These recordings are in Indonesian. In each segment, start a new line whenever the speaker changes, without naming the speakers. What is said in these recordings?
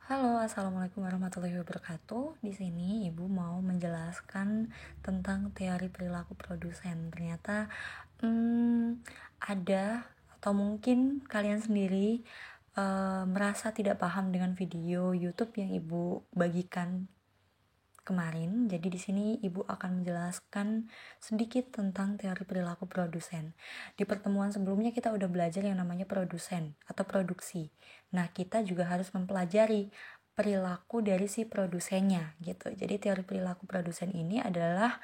Halo, assalamualaikum warahmatullahi wabarakatuh. Di sini ibu mau menjelaskan tentang teori perilaku produsen. Ternyata ada atau mungkin kalian sendiri merasa tidak paham dengan video YouTube yang ibu bagikan kemarin. Jadi di sini ibu akan menjelaskan sedikit tentang teori perilaku produsen. Di pertemuan sebelumnya kita udah belajar yang namanya produsen atau produksi. Nah, kita juga harus mempelajari perilaku dari si produsennya gitu. Jadi teori perilaku produsen ini adalah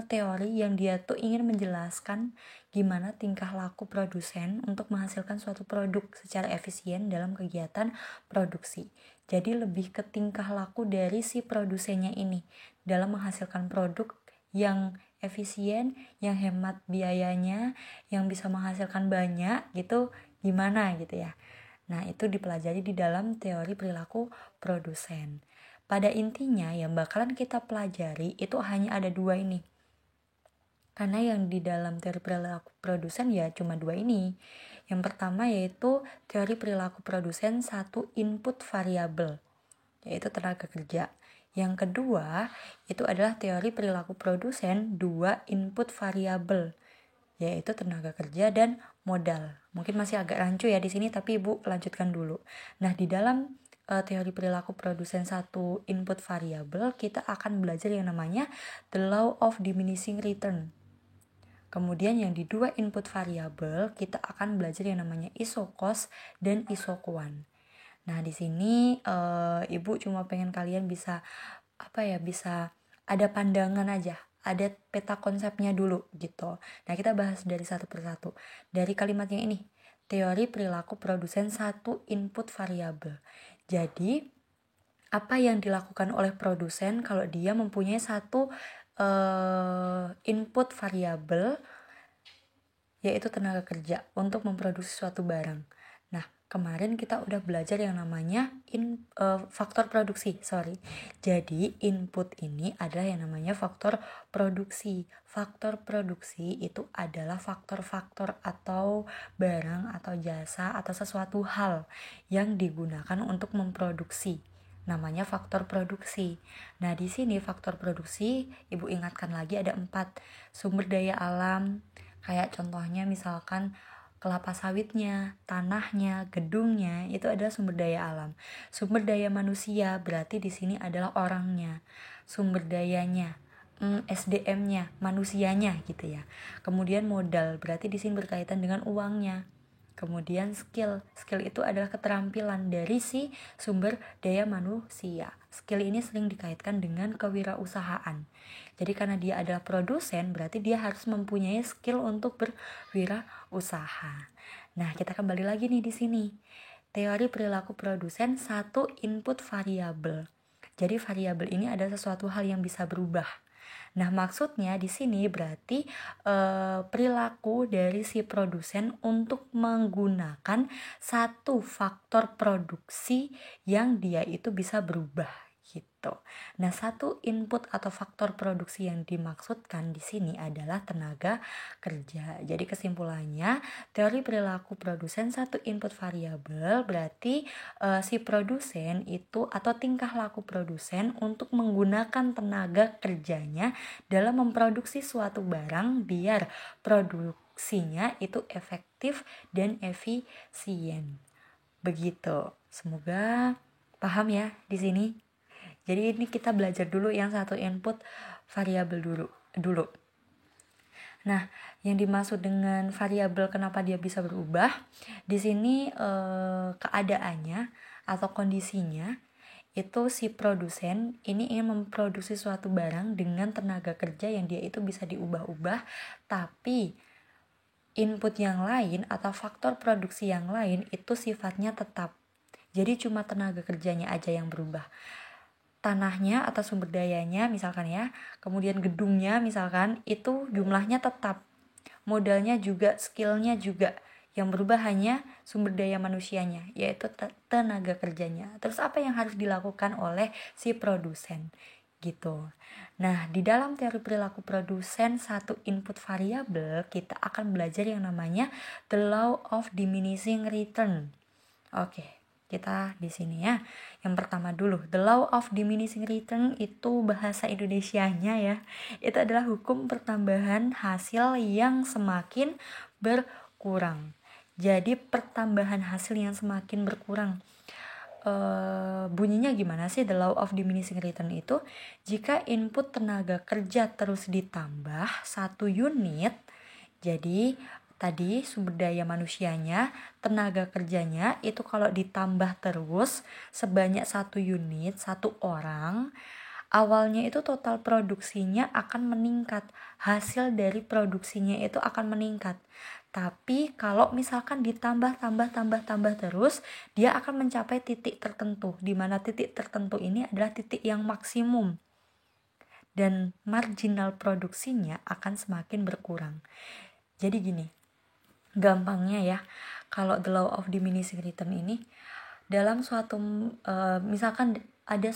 teori yang dia tuh ingin menjelaskan gimana tingkah laku produsen untuk menghasilkan suatu produk secara efisien dalam kegiatan produksi. Jadi lebih ke tingkah laku dari si produsennya ini dalam menghasilkan produk yang efisien, yang hemat biayanya, yang bisa menghasilkan banyak gitu, gimana gitu ya. Nah, itu dipelajari di dalam teori perilaku produsen. Pada intinya yang bakalan kita pelajari itu hanya ada dua ini. Karena yang di dalam teori perilaku produsen ya cuma dua ini. Yang pertama yaitu teori perilaku produsen satu input variabel, yaitu tenaga kerja. Yang kedua itu adalah teori perilaku produsen dua input variabel, yaitu tenaga kerja dan modal. Mungkin masih agak rancu ya di sini, tapi ibu lanjutkan dulu. Nah, di dalam teori perilaku produsen satu input variabel, kita akan belajar yang namanya the law of diminishing return. Kemudian yang di dua input variabel, kita akan belajar yang namanya iso cost dan iso kuan. Nah, di sini ibu cuma pengen kalian bisa bisa ada pandangan aja, ada peta konsepnya dulu gitu. Nah, kita bahas dari satu persatu. Dari kalimatnya ini, teori perilaku produsen satu input variabel. Jadi, apa yang dilakukan oleh produsen kalau dia mempunyai satu input variabel, yaitu tenaga kerja untuk memproduksi suatu barang. Nah, kemarin kita udah belajar yang namanya faktor produksi, Jadi, input ini adalah yang namanya faktor produksi. Faktor produksi itu adalah faktor-faktor atau barang atau jasa atau sesuatu hal yang digunakan untuk memproduksi. Namanya faktor produksi. Nah, di sini faktor produksi, ibu ingatkan lagi ada 4. Sumber daya alam, kayak contohnya misalkan kelapa sawitnya, tanahnya, gedungnya, itu adalah sumber daya alam. Sumber daya manusia berarti di sini adalah orangnya. Sumber dayanya, SDM-nya, manusianya gitu ya. Kemudian modal berarti di sini berkaitan dengan uangnya. Kemudian skill itu adalah keterampilan dari si sumber daya manusia. Skill ini sering dikaitkan dengan kewirausahaan. Jadi karena dia adalah produsen, berarti dia harus mempunyai skill untuk berwirausaha. Nah, kita kembali lagi nih di sini. Teori perilaku produsen satu input variabel. Jadi variabel ini adalah sesuatu hal yang bisa berubah. Nah, maksudnya di sini berarti perilaku dari si produsen untuk menggunakan satu faktor produksi yang dia itu bisa berubah gitu. Nah, satu input atau faktor produksi yang dimaksudkan di sini adalah tenaga kerja. Jadi kesimpulannya, teori perilaku produsen satu input variabel berarti si produsen itu atau tingkah laku produsen untuk menggunakan tenaga kerjanya dalam memproduksi suatu barang biar produksinya itu efektif dan efisien. Begitu. Semoga paham ya di sini. Jadi ini kita belajar dulu yang satu input variabel dulu. Nah, yang dimaksud dengan variabel kenapa dia bisa berubah? Di sini keadaannya atau kondisinya itu si produsen ini ingin memproduksi suatu barang dengan tenaga kerja yang dia itu bisa diubah-ubah, tapi input yang lain atau faktor produksi yang lain itu sifatnya tetap. Jadi cuma tenaga kerjanya aja yang berubah. Tanahnya atau sumber dayanya misalkan ya, kemudian gedungnya misalkan, itu jumlahnya tetap. Modalnya juga, skillnya juga. Yang berubah hanya sumber daya manusianya, yaitu tenaga kerjanya. Terus apa yang harus dilakukan oleh si produsen gitu. Nah, di dalam teori perilaku produsen satu input variabel, kita akan belajar yang namanya the law of diminishing return. Oke, kita di sini ya. Yang pertama dulu, the law of diminishing return itu bahasa Indonesianya ya. Itu adalah hukum pertambahan hasil yang semakin berkurang. Jadi pertambahan hasil yang semakin berkurang. Bunyinya gimana sih the law of diminishing return itu? Jika input tenaga kerja terus ditambah 1 unit, jadi tadi sumber daya manusianya, tenaga kerjanya itu kalau ditambah terus sebanyak 1 unit, 1 orang, awalnya itu total produksinya akan meningkat, hasil dari produksinya itu akan meningkat. Tapi kalau misalkan ditambah terus, dia akan mencapai titik tertentu, di mana titik tertentu ini adalah titik yang maksimum dan marginal produksinya akan semakin berkurang. Jadi gini, gampangnya ya, kalau the law of diminishing return ini dalam suatu misalkan ada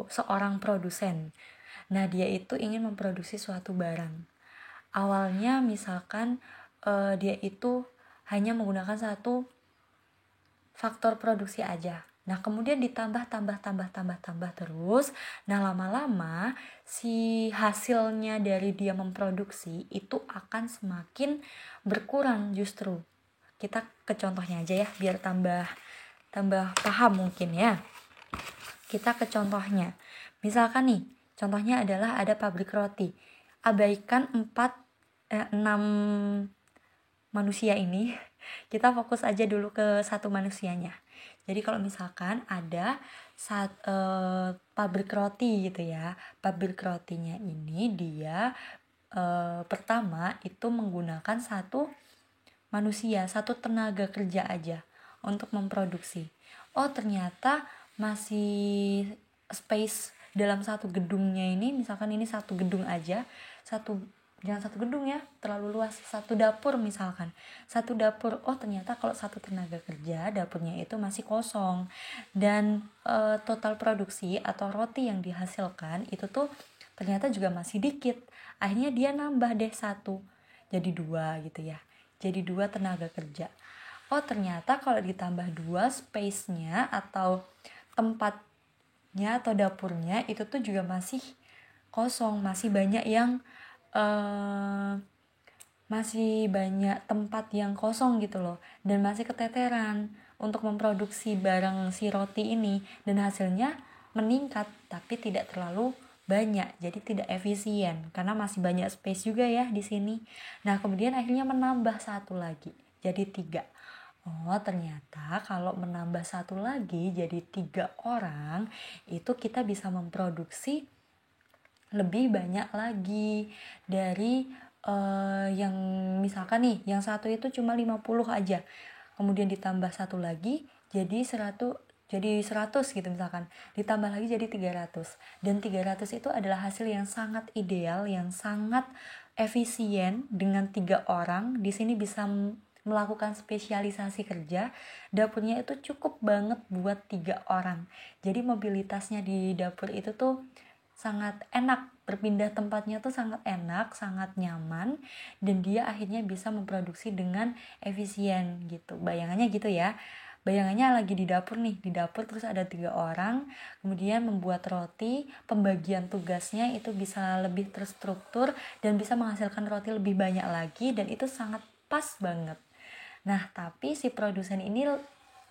seorang produsen. Nah, dia itu ingin memproduksi suatu barang. Awalnya misalkan dia itu hanya menggunakan satu faktor produksi aja. Nah, kemudian ditambah terus. Nah, lama-lama si hasilnya dari dia memproduksi itu akan semakin berkurang justru. Kita ke contohnya aja ya, biar tambah paham mungkin ya. Kita ke contohnya. Misalkan nih, contohnya adalah ada pabrik roti. Abaikan 6 manusia ini, kita fokus aja dulu ke satu manusianya. Jadi kalau misalkan ada pabrik roti gitu ya, pabrik rotinya ini dia pertama itu menggunakan satu manusia, satu tenaga kerja aja untuk memproduksi. Oh, ternyata masih space dalam satu gedungnya ini, misalkan ini satu gedung aja, jangan satu gedung ya, terlalu luas, satu dapur misalkan, satu dapur. Oh, ternyata kalau satu tenaga kerja dapurnya itu masih kosong, dan total produksi atau roti yang dihasilkan itu tuh ternyata juga masih dikit. Akhirnya dia nambah deh satu, jadi 2 gitu ya, jadi 2 tenaga kerja. Oh, ternyata kalau ditambah 2, space-nya atau tempatnya atau dapurnya itu tuh juga masih kosong, masih banyak yang masih banyak tempat yang kosong gitu loh, dan masih keteteran untuk memproduksi barang si roti ini, dan hasilnya meningkat tapi tidak terlalu banyak, jadi tidak efisien karena masih banyak space juga ya di sini. Nah, kemudian akhirnya menambah satu lagi jadi 3. Oh, ternyata kalau menambah satu lagi jadi 3 orang itu kita bisa memproduksi lebih banyak lagi dari yang misalkan nih, yang satu itu cuma 50 aja, kemudian ditambah satu lagi jadi 100 gitu misalkan, ditambah lagi jadi 300, dan 300 itu adalah hasil yang sangat ideal, yang sangat efisien. Dengan 3 orang di sini bisa melakukan spesialisasi kerja, dapurnya itu cukup banget buat 3 orang. Jadi mobilitasnya di dapur itu tuh sangat enak, berpindah tempatnya tuh sangat enak, sangat nyaman, dan dia akhirnya bisa memproduksi dengan efisien gitu. Bayangannya gitu ya, bayangannya lagi di dapur nih, di dapur terus ada 3 orang, kemudian membuat roti, pembagian tugasnya itu bisa lebih terstruktur dan bisa menghasilkan roti lebih banyak lagi, dan itu sangat pas banget. Nah, tapi si produsen ini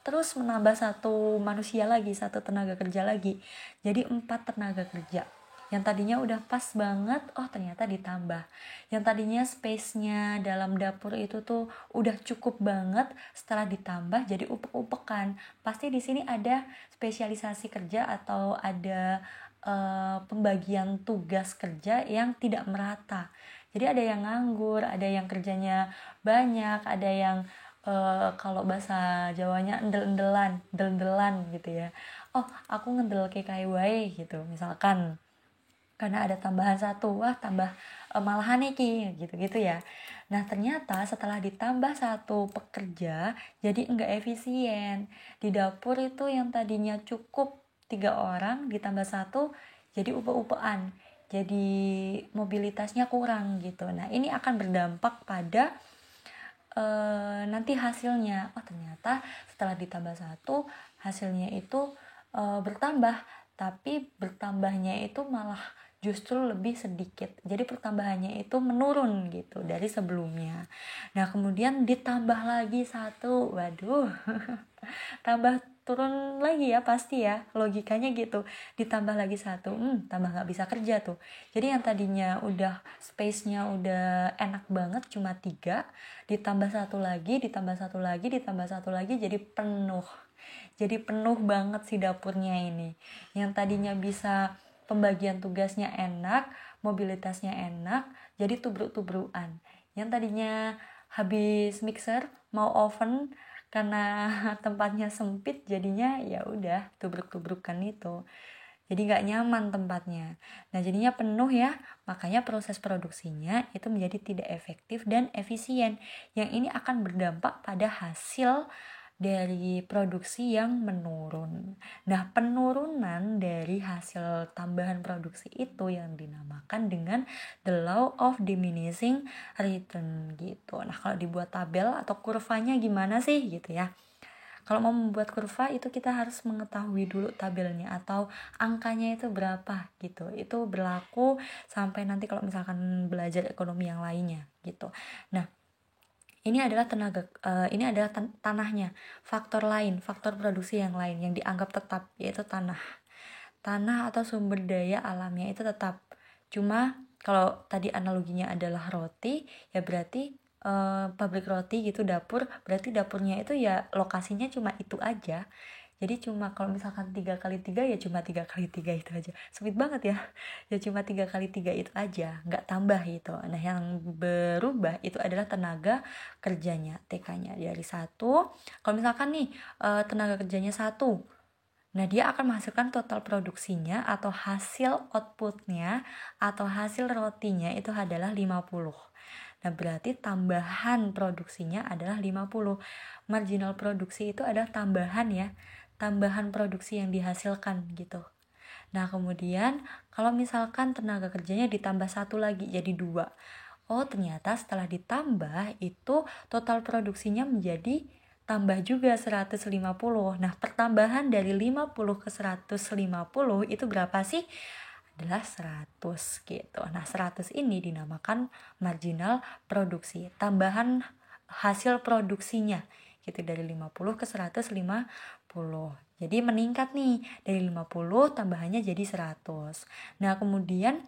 terus menambah satu manusia lagi, satu tenaga kerja lagi, jadi 4 tenaga kerja. Yang tadinya udah pas banget, oh ternyata ditambah. Yang tadinya space-nya dalam dapur itu tuh udah cukup banget, setelah ditambah jadi upek-upekan. Pasti di sini ada spesialisasi kerja atau ada pembagian tugas kerja yang tidak merata. Jadi ada yang nganggur, ada yang kerjanya banyak, ada yang kalau bahasa Jawanya endel-endelan gitu ya. Oh, aku ngedel kayak wae gitu misalkan, karena ada tambahan satu, wah tambah malahan nih gitu ya. Nah, ternyata setelah ditambah satu pekerja jadi enggak efisien. Di dapur itu yang tadinya cukup 3 orang ditambah satu jadi upe-upean, jadi mobilitasnya kurang gitu. Nah, ini akan berdampak pada nanti hasilnya ternyata setelah ditambah 1 hasilnya itu bertambah, tapi bertambahnya itu malah justru lebih sedikit, jadi pertambahannya itu menurun gitu dari sebelumnya. Nah kemudian ditambah lagi 1, waduh tambah turun lagi ya pasti ya, logikanya gitu. Ditambah lagi 1, tambah nggak bisa kerja tuh. Jadi yang tadinya udah space-nya udah enak banget cuma 3, ditambah 1 lagi, ditambah 1 lagi, ditambah 1 lagi, jadi penuh. Jadi penuh banget si dapurnya ini. Yang tadinya bisa pembagian tugasnya enak, mobilitasnya enak, jadi tubruk-tubrukan. Yang tadinya habis mixer mau oven karena tempatnya sempit, jadinya ya udah tubruk-tubrukan itu. Jadi nggak nyaman tempatnya. Nah jadinya penuh ya, makanya proses produksinya itu menjadi tidak efektif dan efisien. Yang ini akan berdampak pada hasil dari produksi yang menurun. Nah, penurunan dari hasil tambahan produksi itu yang dinamakan dengan the law of diminishing return gitu. Nah, kalau dibuat tabel atau kurvanya gimana sih gitu ya. Kalau mau membuat kurva itu kita harus mengetahui dulu tabelnya atau angkanya itu berapa gitu. Itu berlaku sampai nanti kalau misalkan belajar ekonomi yang lainnya gitu. Nah, ini adalah tanahnya. Faktor lain, faktor produksi yang lain yang dianggap tetap yaitu tanah. Tanah atau sumber daya alamnya itu tetap. Cuma kalau tadi analoginya adalah roti, ya berarti pabrik roti gitu, dapur, berarti dapurnya itu ya lokasinya cuma itu aja. Jadi cuma kalau misalkan 3x3 ya cuma 3x3 itu aja. Sempit banget ya. Ya cuma 3x3 itu aja, nggak tambah itu. Nah yang berubah itu adalah tenaga kerjanya, TK-nya dari 1. Kalau misalkan nih tenaga kerjanya 1, nah dia akan menghasilkan total produksinya atau hasil outputnya atau hasil rotinya itu adalah 50. Nah berarti tambahan produksinya adalah 50. Marginal produksi itu adalah tambahan ya, tambahan produksi yang dihasilkan gitu. Nah kemudian kalau misalkan tenaga kerjanya ditambah 1 lagi jadi 2. Oh ternyata setelah ditambah itu total produksinya menjadi tambah juga 150. Nah pertambahan dari 50 ke 150 itu berapa sih? Adalah 100 gitu. Nah 100 ini dinamakan marginal produksi, tambahan hasil produksinya gitu dari 50 ke 150. Jadi meningkat nih dari 50 tambahannya jadi 100. Nah kemudian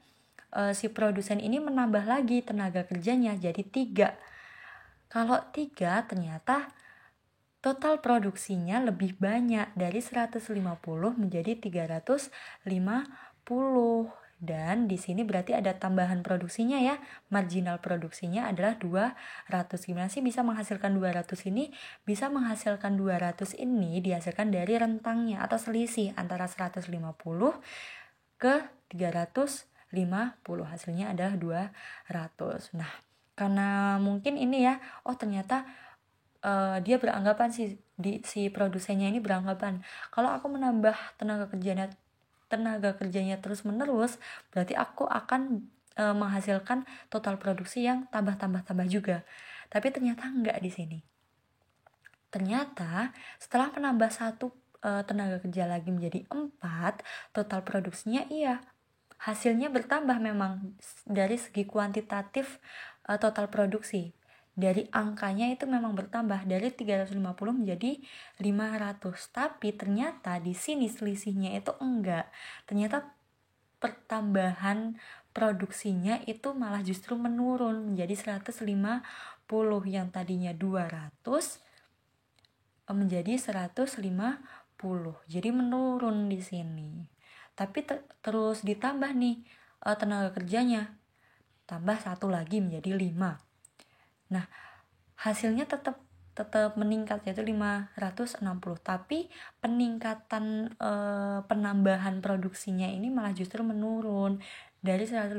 si produsen ini menambah lagi tenaga kerjanya jadi 3. Kalau 3 ternyata total produksinya lebih banyak dari 150 menjadi 350. Dan di sini berarti ada tambahan produksinya ya. Marginal produksinya adalah 200. Gimana sih bisa menghasilkan 200 ini? Bisa menghasilkan 200 ini dihasilkan dari rentangnya atau selisih antara 150 ke 350. Hasilnya adalah 200. Nah, karena mungkin ini ya, ternyata dia beranggapan si produsennya ini beranggapan kalau aku menambah tenaga kerjanya terus menerus berarti aku akan menghasilkan total produksi yang tambah juga. Tapi ternyata enggak di sini. Ternyata setelah menambah 1 tenaga kerja lagi menjadi 4, total produksinya iya hasilnya bertambah memang dari segi kuantitatif total produksi. Dari angkanya itu memang bertambah dari 350 menjadi 500. Tapi ternyata di sini selisihnya itu enggak. Ternyata pertambahan produksinya itu malah justru menurun menjadi 150, yang tadinya 200 menjadi 150. Jadi menurun di sini. Tapi terus ditambah nih tenaga kerjanya. Tambah 1 lagi menjadi 5. Nah, hasilnya tetap meningkat yaitu 560, tapi peningkatan penambahan produksinya ini malah justru menurun dari 150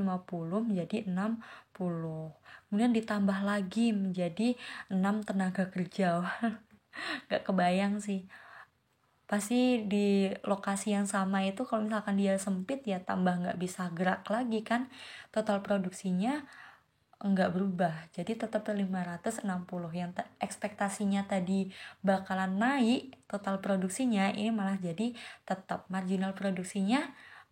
menjadi 60. Kemudian ditambah lagi menjadi 6 tenaga kerja. Gak kebayang sih. Pasti di lokasi yang sama itu kalau misalkan dia sempit ya tambah gak bisa gerak lagi kan. Total produksinya enggak berubah, jadi tetap 560. Yang ekspektasinya tadi bakalan naik total produksinya, ini malah jadi tetap marginal produksinya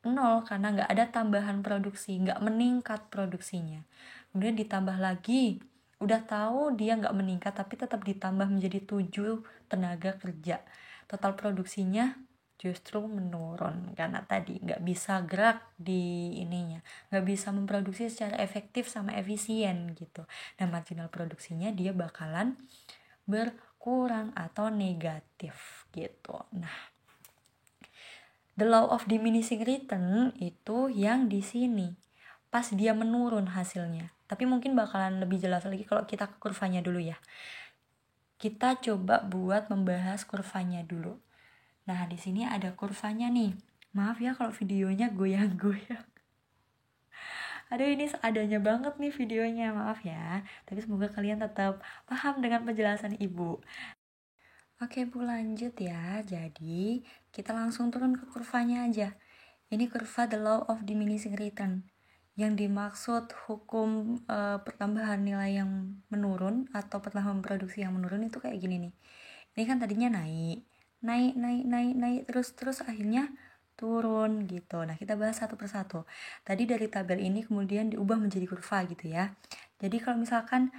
0 karena nggak ada tambahan produksi, nggak meningkat produksinya. Kemudian ditambah lagi, udah tahu dia nggak meningkat tapi tetap ditambah menjadi 7 tenaga kerja, total produksinya justru menurun karena tadi nggak bisa gerak di ininya, nggak bisa memproduksi secara efektif sama efisien gitu. Dan marginal produksinya dia bakalan berkurang atau negatif gitu. Nah, the law of diminishing return itu yang di sini pas dia menurun hasilnya. Tapi mungkin bakalan lebih jelas lagi kalau kita ke kurvanya dulu ya. Kita coba buat membahas kurvanya dulu. Nah, di sini ada kurvanya nih. Maaf ya kalau videonya goyang-goyang. Aduh, ini seadanya banget nih videonya, maaf ya. Tapi semoga kalian tetap paham dengan penjelasan ibu. Oke Bu, lanjut ya. Jadi kita langsung turun ke kurvanya aja. Ini kurva the law of diminishing return. Yang dimaksud hukum pertambahan nilai yang menurun atau pertambahan produksi yang menurun itu kayak gini nih. Ini kan tadinya naik terus akhirnya turun gitu. Nah, kita bahas satu persatu. Tadi dari tabel ini kemudian diubah menjadi kurva gitu ya. Jadi kalau misalkan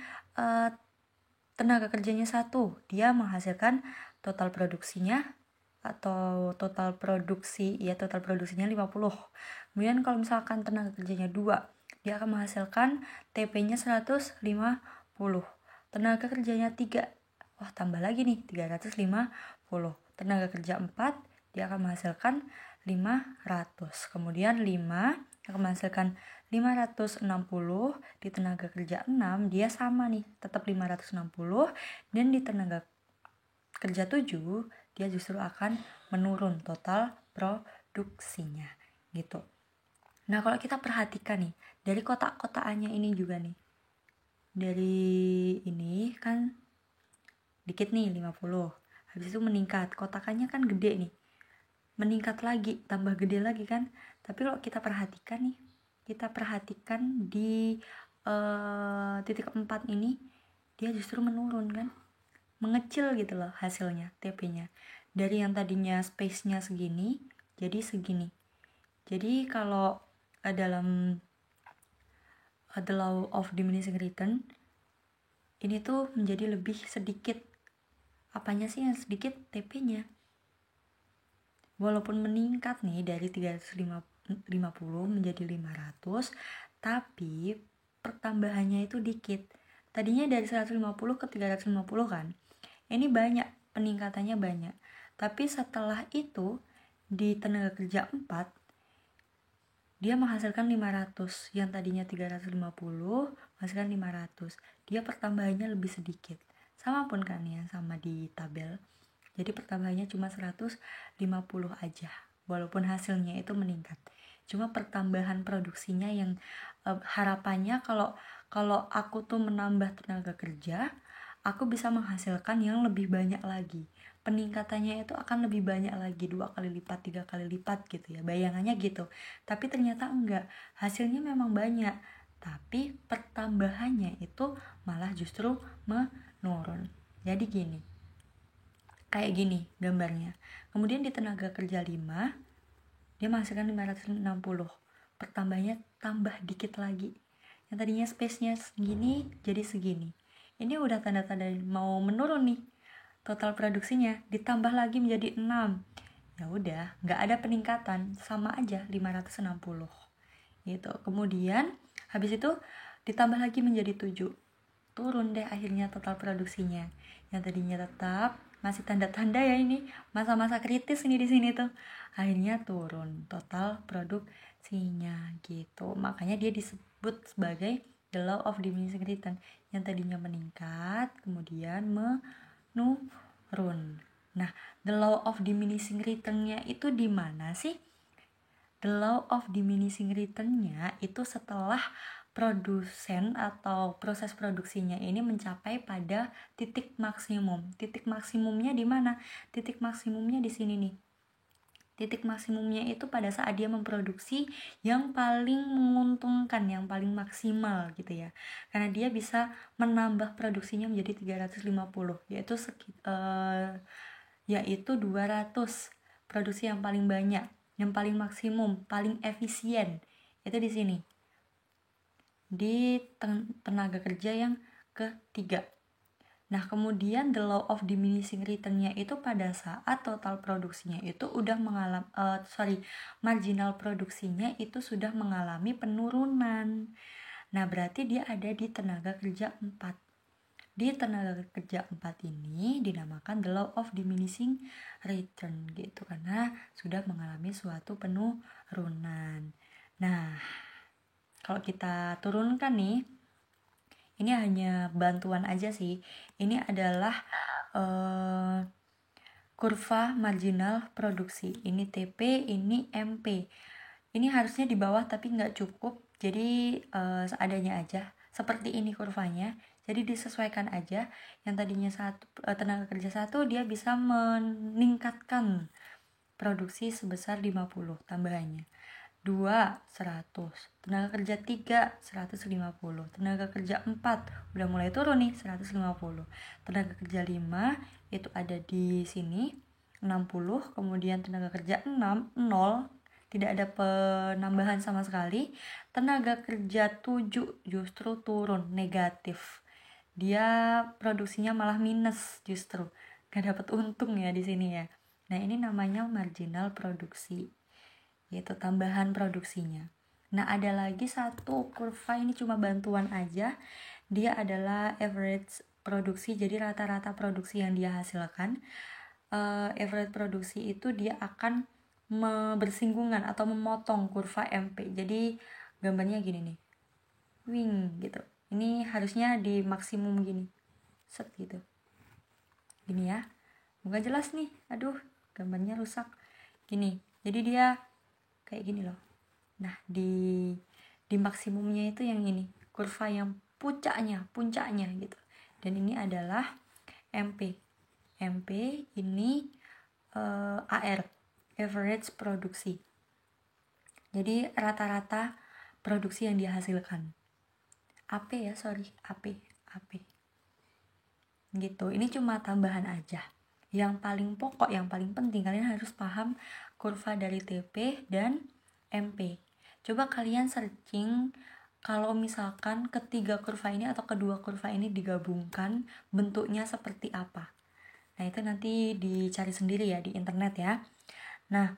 tenaga kerjanya 1, dia menghasilkan total produksinya atau total produksinya 50. Kemudian kalau misalkan tenaga kerjanya 2, dia akan menghasilkan TP-nya 150. Tenaga kerjanya 3, wah tambah lagi nih 350. Tenaga kerja 4, dia akan menghasilkan 500. Kemudian 5 akan menghasilkan 560. Di tenaga kerja 6 dia sama nih, tetap 560. Dan di tenaga kerja 7 dia justru akan menurun total produksinya gitu. Nah, kalau kita perhatikan nih dari kotak-kotakannya ini juga nih, dari ini kan dikit nih 50, habis itu meningkat, kotakannya kan gede nih, meningkat lagi, tambah gede lagi kan. Tapi kalau kita perhatikan di titik 4 ini, dia justru menurun kan, mengecil gitu loh hasilnya, TP-nya. Dari yang tadinya space-nya segini, jadi segini. Jadi kalau dalam the law of diminishing return, ini tuh menjadi lebih sedikit. Apanya sih yang sedikit? TP-nya. Walaupun meningkat nih dari 350 menjadi 500, tapi pertambahannya itu dikit. Tadinya dari 150 ke 350 kan. Ini banyak, peningkatannya banyak. Tapi setelah itu di tenaga kerja 4 dia menghasilkan 500, yang tadinya 350 menghasilkan 500. Dia pertambahannya lebih sedikit. Sama pun kan ya, sama di tabel. Jadi pertambahannya cuma 150 aja, walaupun hasilnya itu meningkat. Cuma pertambahan produksinya yang harapannya kalau aku tuh menambah tenaga kerja, aku bisa menghasilkan yang lebih banyak lagi. Peningkatannya itu akan lebih banyak lagi, 2 kali lipat, 3 kali lipat gitu ya, bayangannya gitu. Tapi ternyata enggak, hasilnya memang banyak, tapi pertambahannya itu malah justru menurun. Jadi gini, kayak gini gambarnya. Kemudian di tenaga kerja 5, dia menghasilkan 560. Pertambahannya tambah dikit lagi. Yang tadinya space-nya segini jadi segini. Ini udah tanda-tanda mau menurun nih. Total produksinya ditambah lagi menjadi 6. Ya udah, nggak ada peningkatan, sama aja 560. Gitu. Kemudian habis itu ditambah lagi menjadi 7. Turun deh akhirnya total produksinya. Yang tadinya tetap, masih tanda-tanda ya ini masa-masa kritis ini di sini tuh, akhirnya turun total produksinya gitu. Makanya dia disebut sebagai the law of diminishing return. Yang tadinya meningkat kemudian menurun. Nah, the law of diminishing return-nya itu di mana sih? The law of diminishing return-nya itu setelah produsen atau proses produksinya ini mencapai pada titik maksimum. Titik maksimumnya di mana? Titik maksimumnya di sini nih. Titik maksimumnya itu pada saat dia memproduksi yang paling menguntungkan, yang paling maksimal gitu ya. Karena dia bisa menambah produksinya menjadi 350, yaitu 200 produksi yang paling banyak, yang paling maksimum, paling efisien. Itu di sini. Di tenaga kerja yang ketiga. Nah, kemudian the law of diminishing return-nya itu pada saat total produksinya itu udah marginal produksinya itu sudah mengalami penurunan. Nah, berarti dia ada di tenaga kerja 4. Di tenaga kerja 4 ini dinamakan the law of diminishing return gitu, karena sudah mengalami suatu penurunan. Nah, kalau kita turunkan nih, ini hanya bantuan aja sih. Ini adalah kurva marginal produksi. Ini TP, ini MP. Ini harusnya di bawah tapi nggak cukup. Jadi seadanya aja. Seperti ini kurvanya. Jadi disesuaikan aja. Yang tadinya tenaga kerja 1 dia bisa meningkatkan produksi sebesar 50 tambahannya. 2, 100. Tenaga kerja 3, 150. Tenaga kerja 4, udah mulai turun nih, 150. Tenaga kerja 5, itu ada di sini, 60. Kemudian tenaga kerja 6, 0. Tidak ada penambahan sama sekali. Tenaga kerja 7 justru turun, negatif. Dia produksinya malah minus justru. Gak dapat untung ya di sini ya. Nah, ini namanya marginal produksi, yaitu tambahan produksinya. Nah, ada lagi satu kurva, ini cuma bantuan aja. Dia adalah average produksi, jadi rata-rata produksi yang dia hasilkan. Average produksi itu dia akan bersinggungan atau memotong kurva MP. Jadi gambarnya gini nih, wing gitu. Ini harusnya di maksimum gini, set gitu. Gini ya, nggak jelas nih, aduh gambarnya rusak. Gini, jadi dia kayak gini loh. Nah, di maksimumnya itu yang ini, kurva yang puncaknya gitu. Dan ini adalah MP. MP ini AR, average produksi. Jadi rata-rata produksi yang dihasilkan. AP. Gitu. Ini cuma tambahan aja. Yang paling pokok, yang paling penting, kalian harus paham kurva dari TP dan MP. Coba kalian searching, kalau misalkan ketiga kurva ini atau kedua kurva ini digabungkan, bentuknya seperti apa. Nah, itu nanti dicari sendiri ya di internet ya. Nah,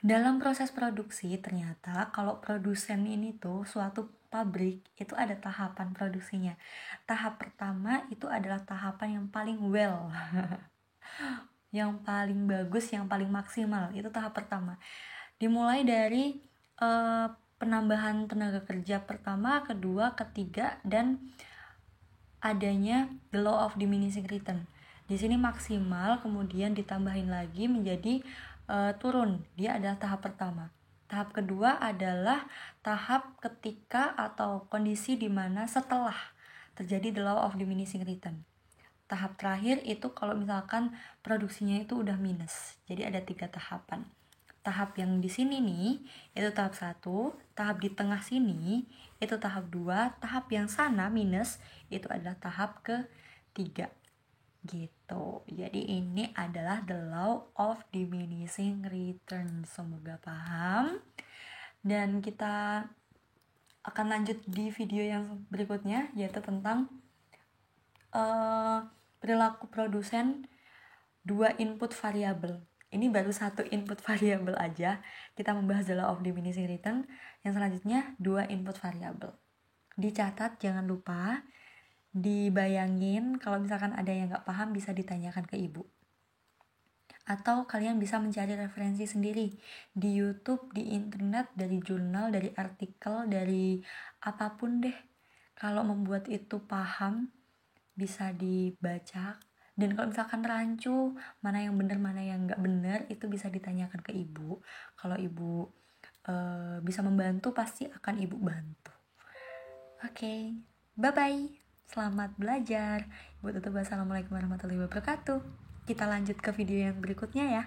dalam proses produksi ternyata kalau produsen ini tuh, suatu pabrik itu ada tahapan produksinya. Tahap pertama itu adalah tahapan yang paling well yang paling bagus, yang paling maksimal. Itu tahap pertama. Dimulai dari penambahan tenaga kerja pertama, kedua, ketiga, dan adanya the law of diminishing return. Di sini maksimal, kemudian ditambahin lagi menjadi turun. Dia adalah tahap pertama. Tahap kedua adalah tahap ketika atau kondisi di mana setelah terjadi the law of diminishing return. Tahap terakhir itu kalau misalkan produksinya itu udah minus. Jadi ada 3 tahapan. Tahap yang di sini nih itu tahap 1, tahap di tengah sini itu tahap 2, tahap yang sana minus itu adalah tahap ke-3 gitu. Jadi ini adalah the law of diminishing return. Semoga paham. Dan kita akan lanjut di video yang berikutnya, yaitu tentang perilaku produsen 2 input variabel. Ini baru 1 input variabel aja. Kita membahas the law of diminishing return. Yang selanjutnya 2 input variabel. Dicatat, jangan lupa. Dibayangin, kalau misalkan ada yang gak paham bisa ditanyakan ke ibu. Atau kalian bisa mencari referensi sendiri di YouTube, di internet, dari jurnal, dari artikel, dari apapun deh. Kalau membuat itu paham, bisa dibaca. Dan kalau misalkan rancu, mana yang benar, mana yang gak benar, itu bisa ditanyakan ke ibu. Kalau ibu bisa membantu, pasti akan ibu bantu. Oke, bye-bye. Selamat belajar. Ibu tutup. Wassalamualaikum warahmatullahi wabarakatuh. Kita lanjut ke video yang berikutnya ya.